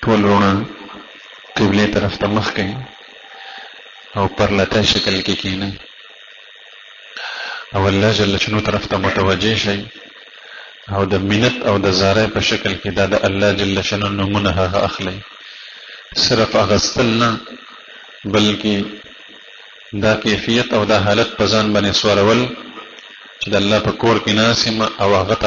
ټول ورونه قبله طرف ته مخ کوي او پر لته شکل کې کینه او الله جل شانو طرف ته متوجه شي او د منت او د زاره په شکل کې دا د الله جل شانو نمونه هغه اخلي صرف اغستلنا بلکې دا کیفیت او دا حالت په ځان باندې سوارول چې د الله په کور کې ناسم او هغه ته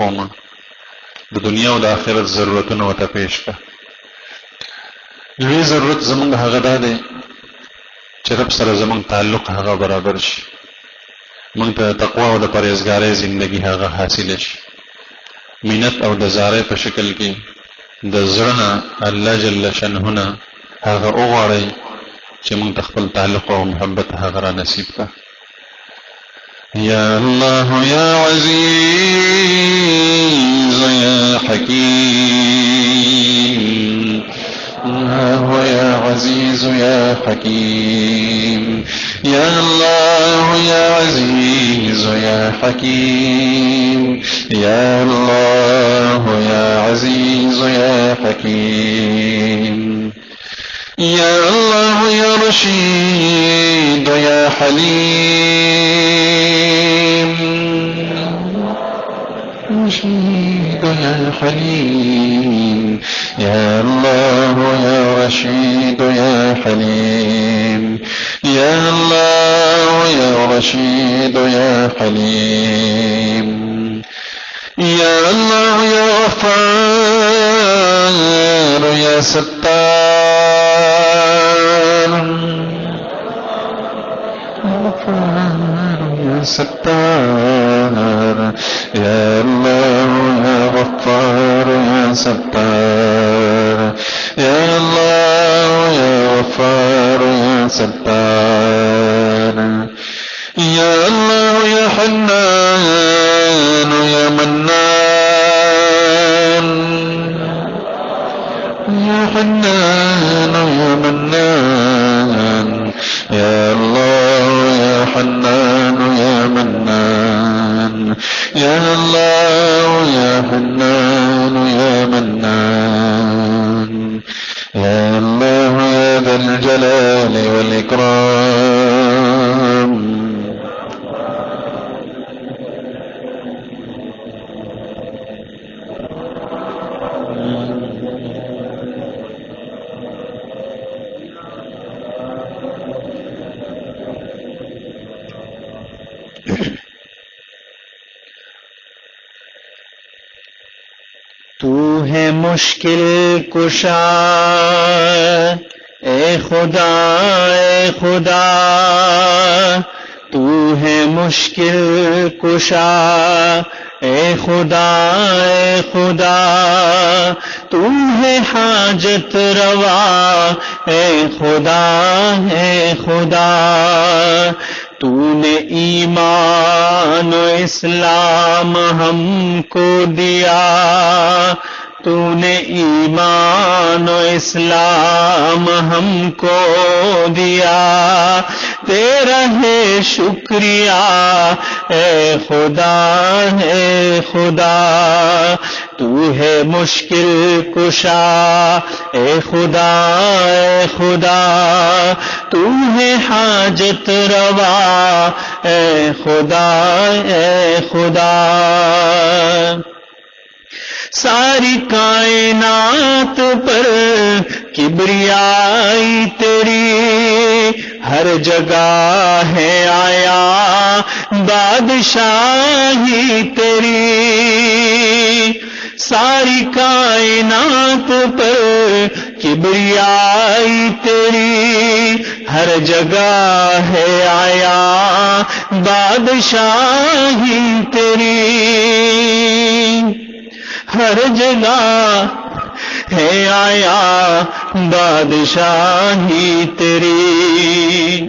کوم د دنیا او د آخرت ضرورتونه وته پیش کا لوی ضرورت زمونږ هغه ده چې رب سره زمونږ تعلق هغه برابر شي مونږ ته تقوا او د پرهیزګارۍ ژوندۍ هغه حاصل شي منت او د زاره په شکل کې د زړه الله جل شانه هغه وغواړي چې مونږ خپل تعلق او محبت هغه را نصیب کا یا الله یا عزیز یا حکیم یا عزیز یا حکیم یا الله یا عزیز یا حکیم یا الله یا عزیز یا حکیم یا الله یا رشید یا حلیم رشید یا حلیم یا الله یا رشید یا حلیم یا الله یا رشید یا حلیم یا الله یا غفار یا ستار غفار یا ستار یا الله یا غفار یا ستار یا الله یا غفار یا ستار یا الله یا حنان یا منان یا حنان یا منان یا الله یا حنان یا منان یا الله یا حنان یا منان یا الله یا ذا الجلال والإكرام تو ہے مشکل کشا اے خدا تو ہے مشکل کشا اے خدا تو ہے حاجت روا اے خدا تو نے ایمان و اسلام ہم کو دیا تو نے ایمان و اسلام ہم کو دیا تیرا ہے شکریہ اے خدا تو ہے مشکل کشا اے خدا تو ہے حاجت روا اے خدا ساری کائنات پر کبریائی تیری ہر جگہ ہے آیا بادشاہی تیری ساری کائنات پر کبریائی تیری ہر جگہ ہے آیا بادشاہی تیری ہر جگہ ہے آیا بادشاہی تیری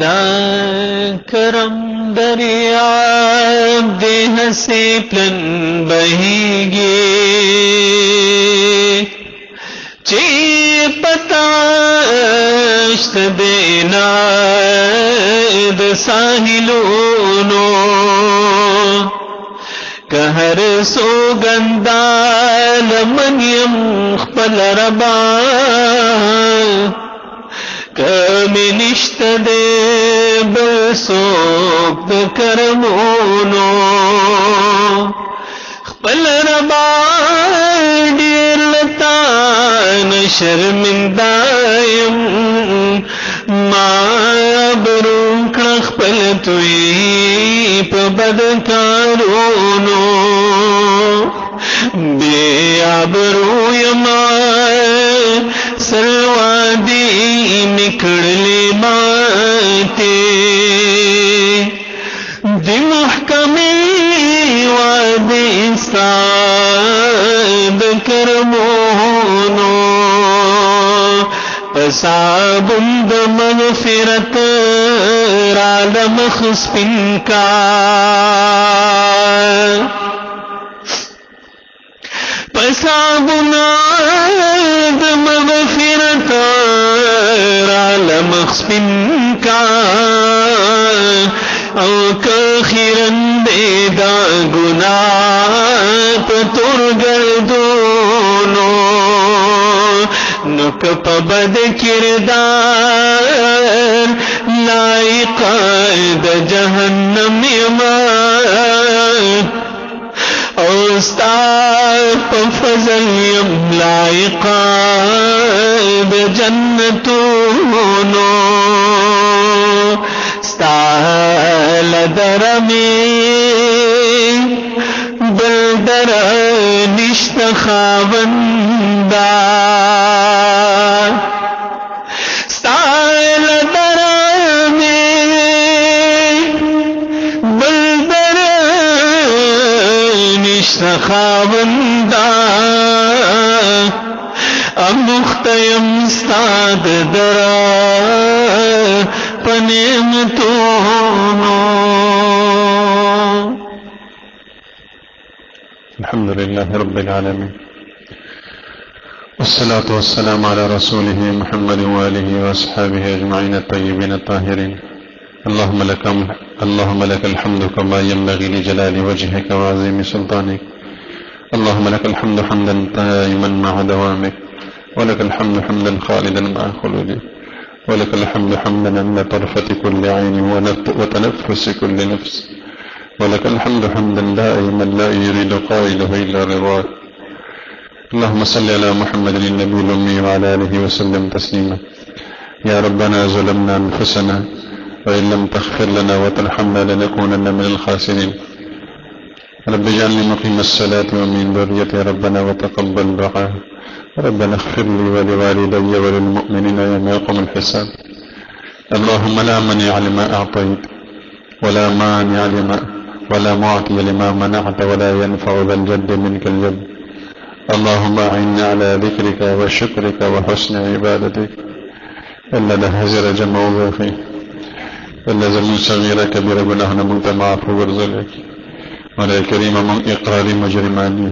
دا کرم دریاب دیہ سے پلن بہیگی چی پتاشت دینا د ساحلونو کہر سوگندا لمن یم خپل ربا کمی نشت دے بسوک د کرمونو خپل ربا ډیر لتا شرمندا یم ما برو کړه خپل توی په بدکارونو بیا برو یما سروادی نکړلې ماته دی محکمې وادي استاد کرمونو پسابم د مغفرت را لمخ سپین کا پسابنا د مغفرت را لمخ سپین کا او کخیرن دے دا گناہ پتر گردونو نک پا بد کردار لائق دا جہنم یمات اوستا پا فضل یم لائق دا جنتونو ستال درمی بلدر نشت خاوندا ستال درمی بلدر نشت خاوندا امختیم ستاد درا پنیمتونو. الحمد لله رب العالمين والصلاة والسلام على رسوله محمد وآله وأصحابه أجمعين الطيبين الطاهرين. اللهم لك الحمد كما ينبغي لجلال وجهك وعظيم سلطانك. اللهم لك الحمد حمدا دائما مع دوامك، ولك الحمد حمدا خالدا مع خلودك، ولك الحمد حمدا عند طرفة كل عين وتنفس كل نفس، ولك الحمد حمدا دائما لا يريد قائله إلا رضاك. اللهم صل على محمد النبي الأمي وعلى آله وسلم تسليما. يا ربنا ظلمنا أنفسنا وإن لم تغفر لنا وترحمنا لنكونن من الخاسرين. رب اجعلني مقيم الصلاة ومن ذريتي ربنا وتقبل دعاء. ربنا اغفر لي ولوالدي وللمؤمنين يوم يقوم الحساب. اللهم لا منع لما أعطيت ولا مانع ولا معطي لما منعت ولا ينفع ذا الجد منك الجد. اللهم أعنا على ذكرك وشكرك وحسن عبادتك. إلا لهزر جمع وفي إلا زمن صغيرة كبيرة بنهنا مجتمع فورزلك ولا كريم من إقرار مجرماني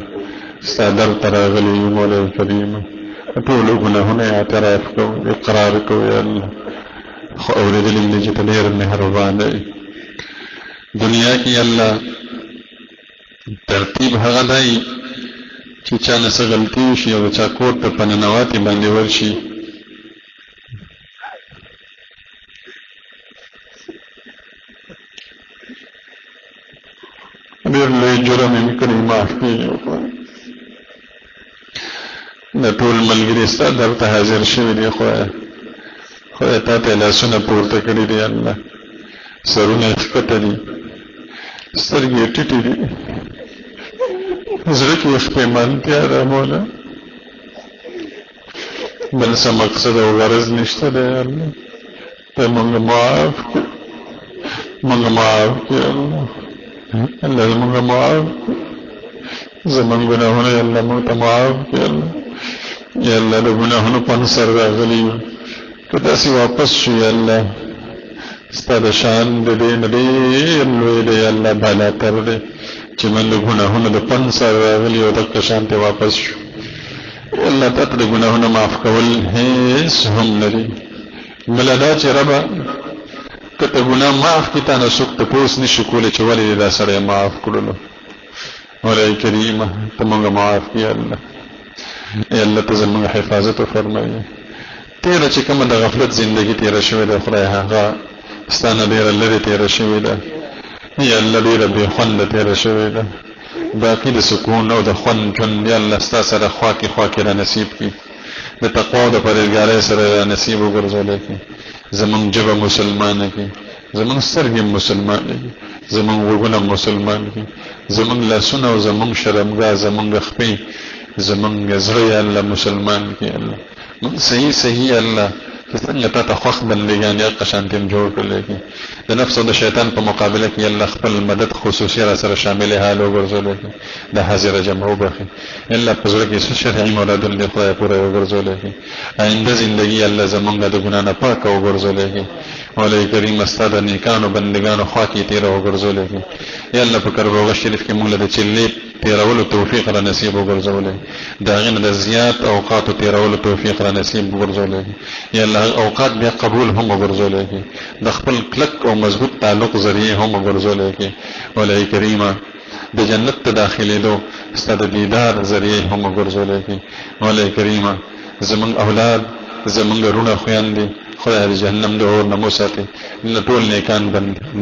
استعدر تراغلي مولا الكريم أطول هنا اعتراف کو اقرار کو يا الله خورد للي جتلير مهرباني دنیا کی اللہ ترتیب هغه دی چې چا نه څه غلطي وشي او چا کور ته په ننواتې باندې ورشي ډېر لوی جرم یې کړی معاف کړي د ټول ملګري ستا درته حاضر شوي دي خدای تا ته لاسونه پورته کړي دي الله سرونه یې ښکته دي سترګې یې ټیټې دي زړه کې اوس پیمانتیا ده مولا بل څه مقصد او غرض نشته دی الله ته موږ معاف کړي الله الله زمونږ معاف زمونږ ګناهونه یا الله موږ ته معاف کړي الله یا الله د ګناهونو په سر راغلي یو که داسې واپس شو یا الله ستاد شان دې ډېر لوی دی الله بالا تر دې چې موږ ګناهونه د پن سره راغلي او د شان ته واپس شو الله تعالی ګناهونه معاف کول هیڅ هم لري ملدا چې ربا کته ګناه معاف کی تا نه څوک ته پوس نشي کولای چې ولې دا سره معاف کړلو ولای کریمه ته موږ معاف کی الله ای الله ته زموږ حفاظت فرمایي تیره چې کومه د غفلت زندگی تیره شوې ده خدای هغه ستانه ډیره لري تیره شوې ده یا الله ډیره بې خوند تیره شوې ده باقي د سکون او د خوند ژوند یا الله ستا سره خوا کې را نصیب کړي د تقوا او د پرهیزګارۍ سره را نصیب وګرځولی کړي زمونږ ژبه مسلمانه کړي زمونږ سترګې مسلمانه کړي زمونږ غوږونه مسلمان کړي زمونږ لاسونه او زمونږ شرمګاه زمونږ خپې زمونږ زړه یا الله مسلمان کړي الله موږ صحیح الله څنګه ته خوښ بندګان یا قشانتیم جوړ کړل کی د نفس او د شیطان په مقابله کې الله خپل مدد خصوصي را سره شامل حال وګرځول کی د حاضر جمع وبخي الا پزړه کې شرعي مولادون له خدای پورې وګرځول کی آینده زندگی الله زمونږ د ګنا نه پاک وګرځول کی ولای کریم استاد نیکانو بندگانو خوا کې تیر وګرځول کی یا الله په کربوغه شریف کې موږ له چلې تیرولو توفیق را نصیب وګرځول دا غنه د زیات اوقات تیرولو توفیق را نصیب وګرځول یا الله اوقات بیا قبول هم وګرځول کی د خپل کلک او مضبوط تعلق ذریعہ هم وګرځول کی ولای کریمه د جنت ته داخلي دو ستاسو دیدار ذریعہ هم وګرځول کی ولای کریمه زمون اولاد زمون رونه خويندې خدای د جهنم د اور نمو ساتي نو ټول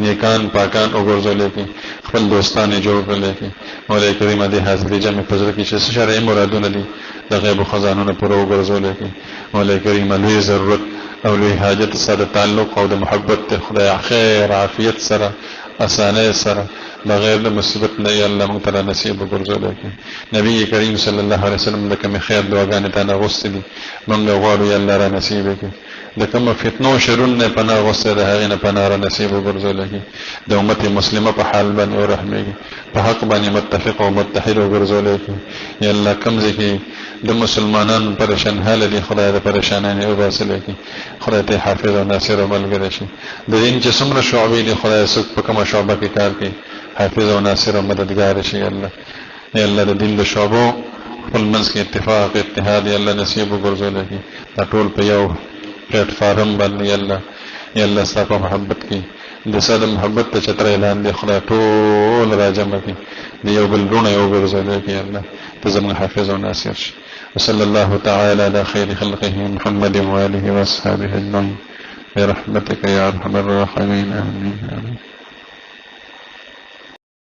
نیکان پاکان وګرځول کی خپل دوستانه جوړ کړل کی ولای کریمه د حاضر جمع پزره کې چې شرعي مرادونه دي د غیب خزانونو پر وګرځول کی ولای کریمه لوی ضرورت او لوی حاجت سره تعلق او د محبت ته خدای خیر عافیت سره اسانه سره بغیر د مصیبت نه الله مونږ ته نصیب وګرځول کی نبی کریم صلی الله علیه وسلم د کوم خیر دعاګانې ته غوښتي دي مونږ غواړو یا الله را نصیب کړي د کوم فتنو شرون نه پناه غوښته ده هغه نه پناه را نصیب وګرځول کی د امت مسلمه په حال باندې او رحمېږي په حق باندې متفق او متحد وګرځول کی یا الله کوم ځکه د مسلمانانو پریشان حال دي خدای د پریشانانه او واسطه کی خدای ته حافظ او ناصر او ملګری شي د دین چې څومره شعبې دي خدای څوک په کومه شعبه کې کار کوي حافظ او ناصر او مددگار شي الله یا الله د دین د شعبو خپل منځ کې اتفاق اتحاد یا الله نصیب وګرځول کی دا ټول په یو پلیټ فارم باندې یا الله ستاسو محبت کی د ساده محبت ته چتر اعلان دی خدای ټول راجمع کی دی یو بل رونه یو ګرځول کی الله ته زموږ حافظ او ناصر شي وصلى الله تعالى على خير خلقه محمد وآله وأصحابه أجمعين برحمتك يا أرحم الراحمين آمين